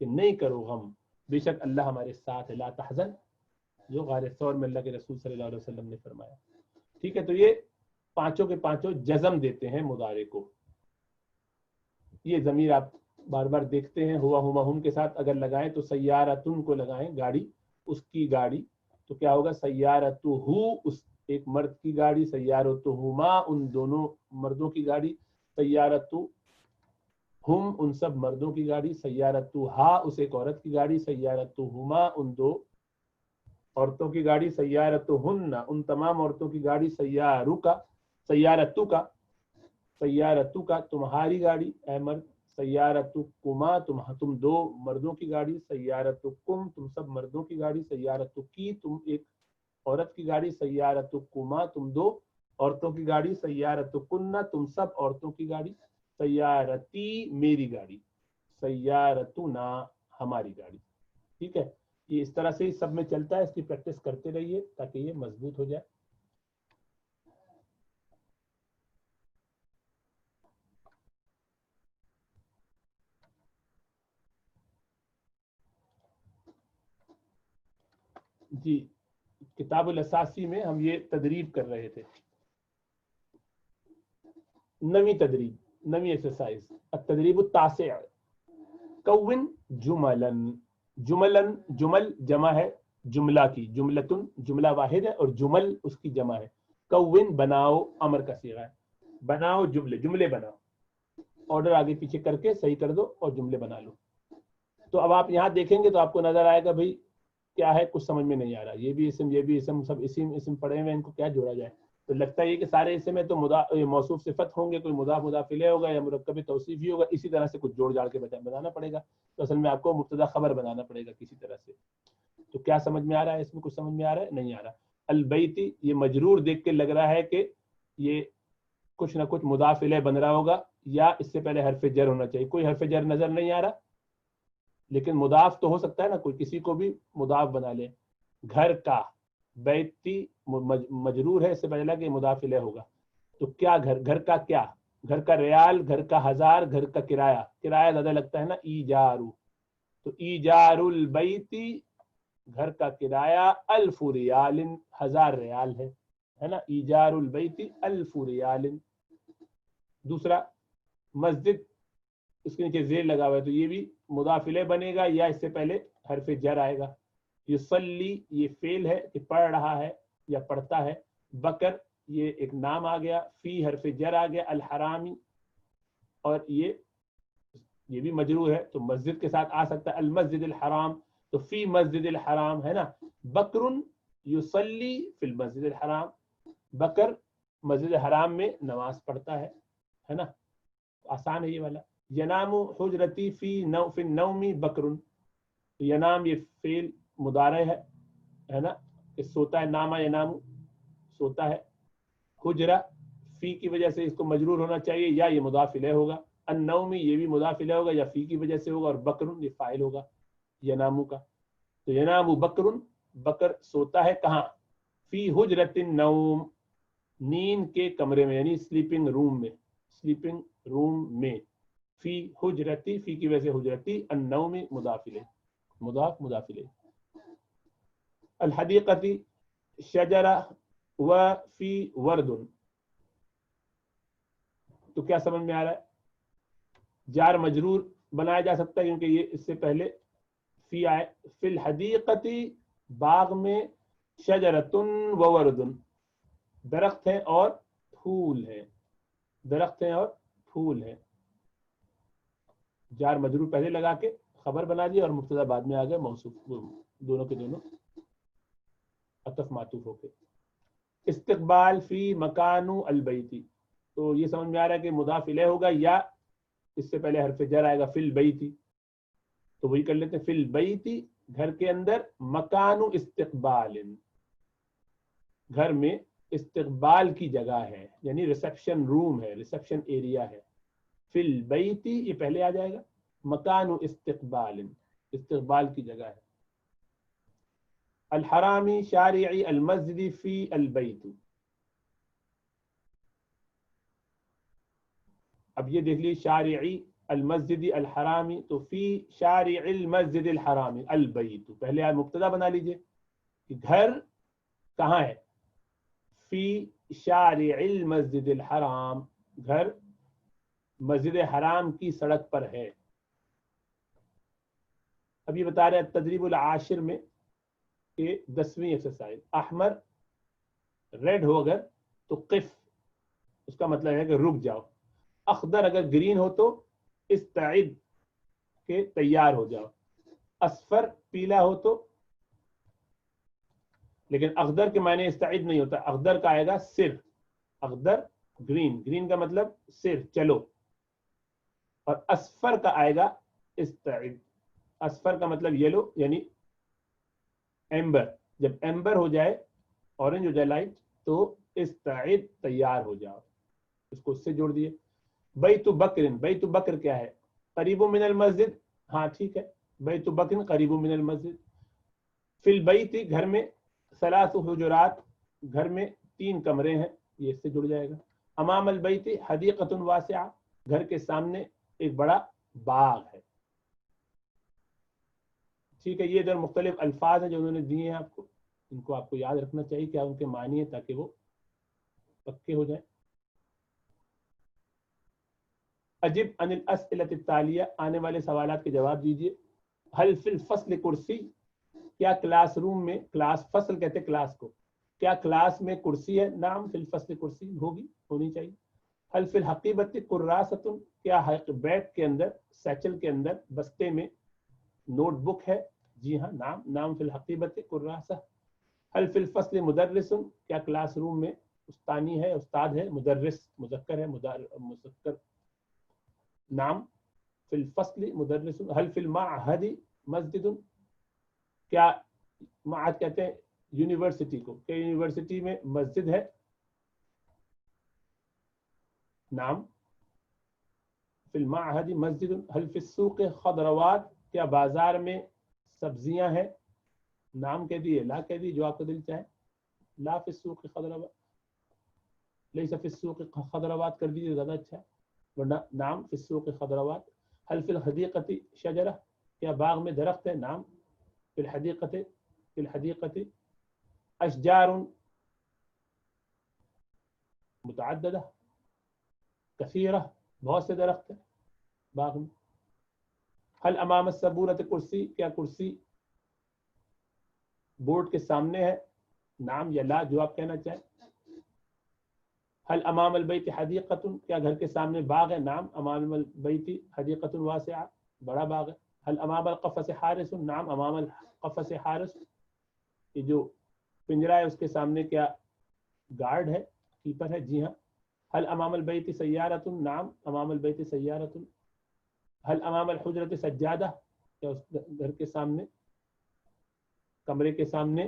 A: کہ نہیں کرو غم، بے شک اللہ ہمارے ساتھ ہے، لا تحزن، جو غار ثور میں اللہ کے رسول صلی اللہ علیہ وسلم نے فرمایا. ٹھیک ہے، تو یہ پانچوں کے پانچوں جزم دیتے ہیں مضارع کو. یہ ضمیر آپ بار بار دیکھتے ہیں، ہوا ہما ہم کے ساتھ اگر لگائیں تو سیارتن کو لگائیں، گاڑی، اس کی گاڑی، تو کیا ہوگا سیارتہ، اس ایک مرد کی گاڑی، سیارتہما ان دونوں مردوں کی گاڑی، سیارتہ ہم ان سب مردوں کی گاڑی، سیارتہا اس ایک عورت کی گاڑی، سیارتہما ان دو عورتوں کی گاڑی، سیارتہن ان تمام عورتوں کی گاڑی، سیارتو کا تمہاری گاڑی اے مرد، سیارتکما تم دو مردوں کی گاڑی، سیارتکم تم سب مردوں کی گاڑی، سیارتکی تم ایک عورت کی گاڑی، سیارتکما تم دو عورتوں کی گاڑی، سیارتکن تم سب عورتوں کی گاڑی، سیارتی میری گاڑی، سیارتنا ہماری گاڑی. ٹھیک ہے، یہ اس طرح سے ہی سب میں چلتا ہے، اس کی پریکٹس کرتے رہیے تاکہ یہ مضبوط ہو جائے. جی، کتاب الاساسی میں ہم یہ تدریب کر رہے تھے، نویں تدریب، نویں ایکسرسائز، التدریب التاسع، کون جملن، جملن جمل جمع ہے جملہ کی، جملتن جملہ واحد ہے اور جمل اس کی جمع ہے. کون بناؤ امر کا صیغہ ہے، بناؤ جملے بناؤ، آرڈر آگے پیچھے کر کے صحیح کر دو اور جملے بنا لو. تو اب آپ یہاں دیکھیں گے تو آپ کو نظر آئے گا بھائی کیا ہے، کچھ سمجھ میں نہیں آ رہا، یہ بھی اسم یہ بھی اسم، سب اسم پڑے ہوئے، ان کو کیا جوڑا جائے. تو لگتا ہے کہ سارے اسم میں تو موصوف صفت ہوں گے، کوئی مضاف مضاف الیہ ہوگا یا مرکب توصیفی ہوگا، اسی طرح سے کچھ جوڑ جاڑ کے بنانا پڑے گا. تو اصل میں آپ کو مبتدا خبر بنانا پڑے گا کسی طرح سے. تو کیا سمجھ میں آ رہا ہے، اس میں کچھ سمجھ میں آ رہا ہے، نہیں آ رہا. البیتی یہ مجرور دیکھ کے لگ رہا ہے کہ یہ کچھ نہ کچھ مضاف الیہ بن رہا ہوگا یا اس سے پہلے حرف جر ہونا چاہیے. کوئی حرف جر نظر نہیں آ رہا، لیکن مضاف تو ہو سکتا ہے نا، کوئی کسی کو بھی مضاف بنا لے. گھر کا، بیتی مجرور ہے، اس سے پہلے کہ مضاف الیہ ہوگا. تو کیا گھر کا کیا، گھر کا ریال، گھر کا ہزار، گھر کا کرایہ، کرایہ زیادہ لگتا ہے نا، ایجارو، تو ایجار البیتی گھر کا کرایہ، الف ریال 1000 ریال ہے نا، ایجار البیتی 1000 ریال. دوسرا مسجد، اس کے نیچے زیر لگا ہوا ہے تو یہ بھی مضاف الیہ بنے گا یا اس سے پہلے حرف جر آئے گا. یصلی یہ فعل ہے کہ پڑھ رہا ہے یا پڑھتا ہے. بکر یہ ایک نام آ گیا، فی حرف جر آ گیا، الحرامی، اور یہ بھی مجرور ہے تو مسجد کے ساتھ آ سکتا ہے، المسجد الحرام، تو فی مسجد الحرام ہے نا. بکر یصلی فی المسجد الحرام، بکر مسجد حرام میں نماز پڑھتا ہے نا، آسان ہے یہ والا. ینام حجرتی فی النوم بکر، ینام یہ فعل مضارع ہے نا، کہ سوتا ہے، نامہ ینام سوتا ہے. حجرہ فی کی وجہ سے اس کو مجرور ہونا چاہیے یا یہ مضاف الیہ ہوگا. النوم یہ بھی مضاف الیہ ہوگا یا فی کی وجہ سے ہوگا، اور بکر یہ فاعل ہوگا ینامو کا. تو ینام بکر، بکر سوتا ہے کہاں، فی حجرت النوم نیند کے کمرے میں، یعنی سلیپنگ روم میں، سلیپنگ روم میں. فی حجرتی فی کی وجہ سے حجرتی، النوم مضاف الیہ، مضاف الیہ. الحدیقتی شجرہ و فی ورد، تو کیا سمجھ میں آ رہا ہے، جار مجرور بنایا جا سکتا ہے کیونکہ یہ اس سے پہلے فی آئے. فی الحدیقتی باغ میں، شجرتن و وردن درخت ہیں اور پھول ہیں، درخت ہیں اور پھول ہیں. جار مجرور پہلے لگا کے خبر بنا دیا اور مبتدا بعد میں آ گئے، موصوف دونوں کے دونوں عطف معطوف ہو کے. استقبال فی مکان البیتی، تو یہ سمجھ میں آ رہا ہے کہ مضاف الیہ ہوگا یا اس سے پہلے حرف جر آئے گا، فی البیتی، تو وہی کر لیتے ہیں، فی البیتی گھر کے اندر، مکان استقبال گھر میں استقبال کی جگہ ہے، یعنی ریسیپشن روم ہے، ریسیپشن ایریا ہے. فی البیتی یہ پہلے آ جائے گا، مکان استقبال استقبال کی جگہ ہے. الحرامی شارعی المسجد فی البیت، اب یہ دیکھ لیے شارعی المسجد الحرامی، تو فی شارع المسجد الحرامی البیت، پہلے آپ مبتدا بنا لیجئے کہ گھر کہاں ہے، فی شارع المسجد الحرام، گھر مسجد حرام کی سڑک پر ہے. اب یہ بتا رہے ہیں تدریب العاشر میں کہ 10ویں ایکسرسائز، احمر ریڈ ہو اگر تو قف، اس کا مطلب ہے کہ رک جاؤ. اخضر اگر گرین ہو تو استعد کہ تیار ہو جاؤ. اصفر پیلا ہو تو، لیکن اخضر کے معنی استعد نہیں ہوتا، اخضر کا آئے گا سر. اخضر گرین، گرین کا مطلب سر چلو. اور اصفر کا آئے گا استعد، اصفر کا مطلب یلو یعنی ایمبر. جب ایمبر ہو جائے، اورنج ہو جائے لائٹ، تو استعد تیار ہو جاؤ. اس کو اس سے جوڑ دیے. بیت بکر، بیت بکر کیا ہے، قریب من المسجد، ہاں ٹھیک ہے، بیت بکر قریب من المسجد. فی البیت گھر میں، ثلاث حجرات گھر میں 3 کمرے ہیں، یہ اس سے جڑ جائے گا. امام البیت حدیقۃ واسعہ، گھر کے سامنے ایک بڑا باغ ہے. ٹھیک ہے، یہ ادھر مختلف الفاظ ہیں جو انہوں نے دیے ہیں آپ کو، ان کو آپ کو یاد رکھنا چاہیے کیا ان کے معنی ہے تاکہ وہ پکے ہو جائیں. اجب عن الاسئلۃ التالیہ، آنے والے سوالات کے جواب دیجیے. حل فی الفصل کرسی، کیا کلاس روم میں، کلاس فصل کہتے ہیں کلاس کو، کیا کلاس میں کرسی ہے؟ نعم فی الفصل کرسی ہوگی، ہونی چاہیے. حل فی الحقیبۃ کراست، کیا بیگ کے اندر، سیچل کے اندر، بستے میں نوٹ بک ہے؟ جی ہاں، نعم، نعم فی الحقیبۃ کراسہ. حل فی الفصل مدرس، کیا کلاس روم میں استانی ہے، استاد ہے؟ مدرس مذکر ہے، مذکر. نعم فی الفصل مدرس. حل فی المعہد مسجد، کیا معہد کہتے ہیں یونیورسٹی کو، کہ یونیورسٹی میں مسجد ہے؟ نعم فی المعہد مسجد. حل فی السوق خضروات، کیا بازار میں سبزیاں ہیں؟ نعم کہہ دیے، لا کہہ دیے، جو آپ کو دل چاہے. لا فی السوق خضروات، لیس فی السوق خضروات کر دیجیے، زیادہ اچھا ہے، ورنہ نعم فی السوق خضروات. حل فی الحدیقۃ شجرہ، کیا باغ میں درخت ہے؟ نعم فی الحدیقۃ، فی الحدیقۃ. اشجار متعددہ کثیرہ، بہت سے درخت ہیں باغ میں. حل امام السبورۃ کرسی، کیا کرسی بورڈ کے سامنے ہے؟ نعم یا لا، جو آپ کہنا چاہیں. حل امام البیت حدیقۃ، کیا گھر کے سامنے باغ ہے؟ نعم امام البیت حدیقۃ واسعہ، بڑا باغ ہے. حل امام القفص حارس، نعم امام القفص حارس، یہ جو پنجرا ہے اس کے سامنے کیا گارڈ ہے، کیپر ہے؟ جی ہاں. حل امام البیت سیارۃ، نعم امام البیت سیارۃ. حل امام الحجرۃ سجادہ، کیا اس گھر کے سامنے، کمرے کے سامنے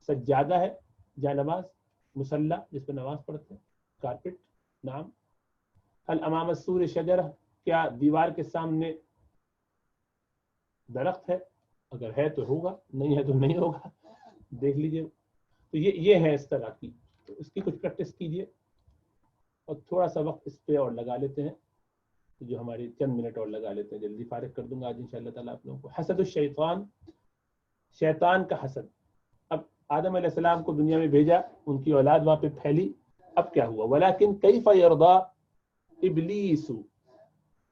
A: سجادہ ہے، جا نماز، مصلی جس پہ نماز پڑھتے ہیں، کارپٹ. نعم. حل امام السور شجرہ، کیا دیوار کے سامنے درخت ہے؟ اگر ہے تو ہوگا، نہیں ہے تو نہیں ہوگا، دیکھ لیجئے. تو یہ ہے اس طرح کی، تو اس کی کچھ پریکٹس کیجئے اور تھوڑا سا وقت اس پہ اور لگا لیتے ہیں، جو ہماری چند منٹ اور لگا لیتے ہیں، جلدی فارغ کر دوں گا آج انشاءاللہ تعالیٰ آپ لوگوں کو. حسد الشیطان، شیطان کا حسد. اب آدم علیہ السلام کو دنیا میں بھیجا، ان کی اولاد وہاں پہ پھیلی، اب کیا ہوا؟ ولیکن کیف یرضی ابلیس،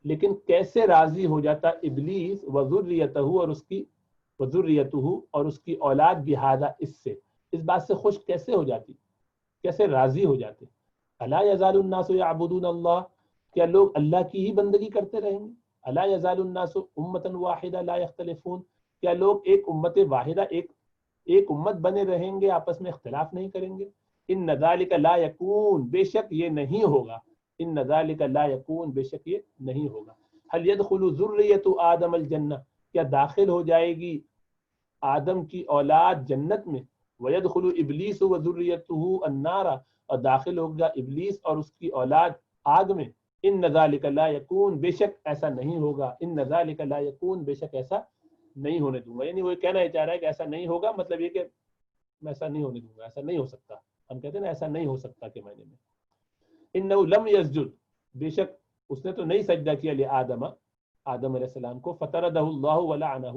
A: لیکن کیسے راضی ہو جاتا ابلیس، وذریتہ، اور اس کی وذریتہ، اور اس کی اولاد بہذا، اس سے، اس بات سے خوش کیسے ہو جاتی، کیسے راضی ہو جاتے. الا یزال الناس یعبدون اللہ، کیا لوگ اللہ کی ہی بندگی کرتے رہیں گے؟ الا یزال الناس امۃ واحدہ لا یختلفون، کیا لوگ ایک امت واحدہ، ایک امت بنے رہیں گے، آپس میں اختلاف نہیں کریں گے؟ ان ذالک لا یکون، بے شک یہ نہیں ہوگا. ان ذالک لا یکون، بے شک یہ نہیں ہوگا. حل يدخل ذریۃ آدم الجنہ، کیا داخل ہو جائے گی آدم کی اولاد جنت میں؟ ويدخل ابلیس وذریتہ النار، اور داخل ہوگا ابلیس اور اس کی اولاد آگ میں. ان ذالک لا یکون، بے شک ایسا نہیں ہوگا. ان ذالک لا یکون، بے شک ایسا نہیں ہونے دوں گا. یعنی وہ کہنا ہی چاہ رہا ہے کہ ایسا نہیں ہوگا، مطلب یہ کہ میں ایسا نہیں ہونے دوں گا، ایسا نہیں ہو سکتا. ہم کہتے ہیں نا ایسا نہیں ہو سکتا کے معنی میں. انہ لم یسجد، بے شک اس نے تو نہیں سجدہ کیا لآدم آدم علیہ السلام کو، فطردہ اللہ ولعنہ،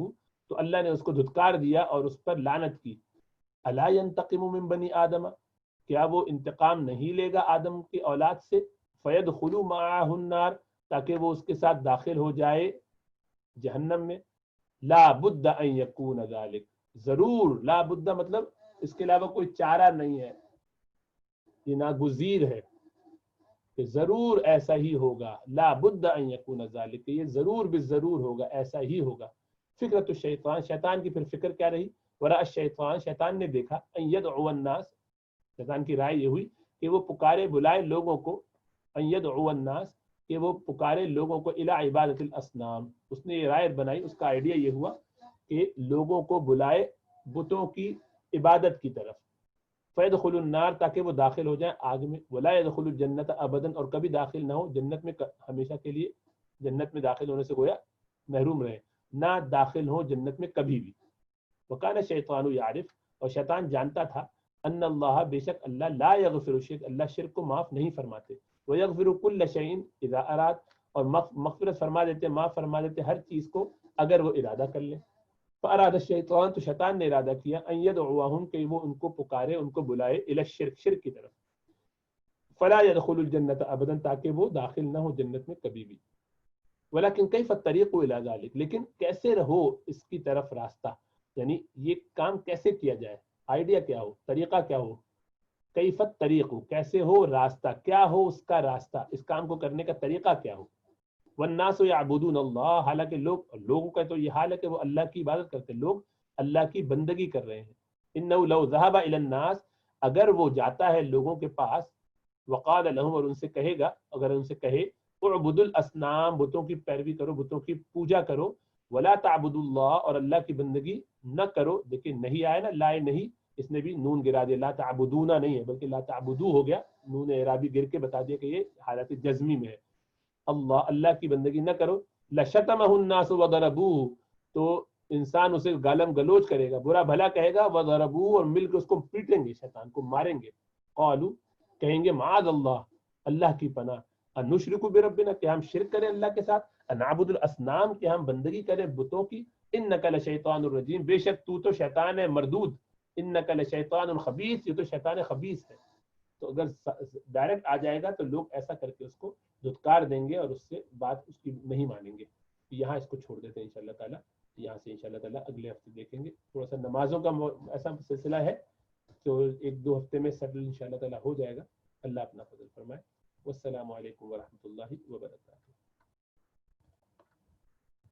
A: تو اللہ نے اس کو دھتکار دیا اور اس پر لعنت کی. الا ينتقم من بنی آدم، کیا وہ انتقام نہیں لے گا آدم کی اولاد سے؟ فیدخلوا معه النار، تاکہ وہ اس کے ساتھ داخل ہو جائے جہنم میں. لا بد ان یکون ذلک، ضرور، لا بد مطلب اس کے علاوہ کوئی چارہ نہیں ہے، یہ ناگزیر ہے کہ ضرور ایسا ہی ہوگا. لا بد ان یکون ذلک، یہ ضرور بالضرور ہوگا، ایسا ہی ہوگا. فکرۃ الشیطان، شیطان کی پھر فکر کیا رہی؟ ورا الشیطان، شیطان نے دیکھا، ان یدعو الناس، شیطان کی رائے یہ ہوئی کہ وہ پکارے بلائے لوگوں کو، ان یدعو الناس، کہ وہ پکارے لوگوں کو الی عبادت الاصنام. اس نے یہ رائے بنائی، اس کا آئیڈیا یہ ہوا کہ لوگوں کو بلائے بتوں کی عبادت کی طرف. فیدخل النار، تاکہ وہ داخل ہو جائیں آگ میں. ولا يدخل الجنت ابدا، اور کبھی داخل نہ ہو جنت میں ہمیشہ کے لیے، جنت میں داخل ہونے سے گویا محروم رہے، نہ داخل ہو جنت میں کبھی بھی. وکان الشیطان یعرف، اور شیطان جانتا تھا، ان اللہ، بے شک اللہ، لا یغفر الشرک، اللہ شرک کو معاف نہیں فرماتے. ویغفر کل شیء اذا اراد، اور مغفرت فرما دیتے، معاف فرما دیتے ہر چیز کو اگر وہ ارادہ کر لیں. فاراد الشیطان، تو شیطان نے ارادہ کیا، ان یدعوہم، کہ وہ ان کو پکارے، ان کو بلائے، الی الشرک، شرک کی طرف. فلا يدخل الجنت ابدا، تاکہ وہ داخل نہ ہو جنت میں کبھی بھی. ولیکن کیف الطریق الی ذلک، لیکن کیسے رہو اس کی طرف راستہ، یعنی یہ کام کیسے کیا جائے، آئیڈیا کیا ہو، طریقہ کیا ہو. کیف الطریق، کیسے ہو راستہ، کیا ہو اس کا راستہ، اس کام کو کرنے کا طریقہ کیا ہو. والناس یعبدون اللہ، حالانکہ لوگوں کا تو یہ حال ہے کہ وہ اللہ کی عبادت کرتے، لوگ اللہ کی بندگی کر رہے ہیں. انہ لو ذهب الی الناس، اگر وہ جاتا ہے لوگوں کے پاس، وقال لهم، اور ان سے کہے گا، اگر ان سے کہے، اعبدوا الاصنام، بتوں کی پیروی کرو، بتوں کی پوجا کرو. ولا تعبدوا اللہ، اور اللہ کی بندگی نہ کرو. دیکھیں نہیں آیا نا، لائے نہیں، اس نے بھی نون گرا دیا، لا تعبدون نہیں ہے بلکہ لا تعبدو ہو گیا، نون اعرابی گر کے بتا دیا کہ یہ حالت جزمی میں ہے. اللہ کی بندگی نہ کرو. لشتمہ الناس وضربوہ، تو انسان اسے گالم گلوچ کرے گا، برا بھلا کہے گا، وضربوہ، اور مل کے اس کو پیٹیں گے، شیطان کو ماریں گے. قالوا، کہیں گے، معاذ اللہ، اللہ کی پناہ، انشرک بربنا، کہ ہم شرک کریں اللہ کے ساتھ، انعبد الاصنام، کہ ہم بندگی کریں بتوں کی. انک لشیطان الرجیم، بے شک تو تو شیطان ہے مردود. انک لشیطان خبیث، یہ تو شیطان خبیث ہے. تو اگر ڈائریکٹ آ جائے گا تو لوگ ایسا کر کے اس کو دھتکار دیں گے اور اس سے بات اس کی نہیں مانیں گے. یہاں اس کو چھوڑ دیتے ہیں انشاءاللہ تعالیٰ. یہاں سے انشاءاللہ تعالیٰ اگلے ہفتے دیکھیں گے. تھوڑا سا نمازوں کا ایسا سلسلہ ہے تو 1-2 ہفتے میں سیٹل انشاءاللہ تعالیٰ ہو جائے گا. اللہ اپنا فضل فرمائے. والسلام علیکم ورحمۃ اللہ وبرکاتہ.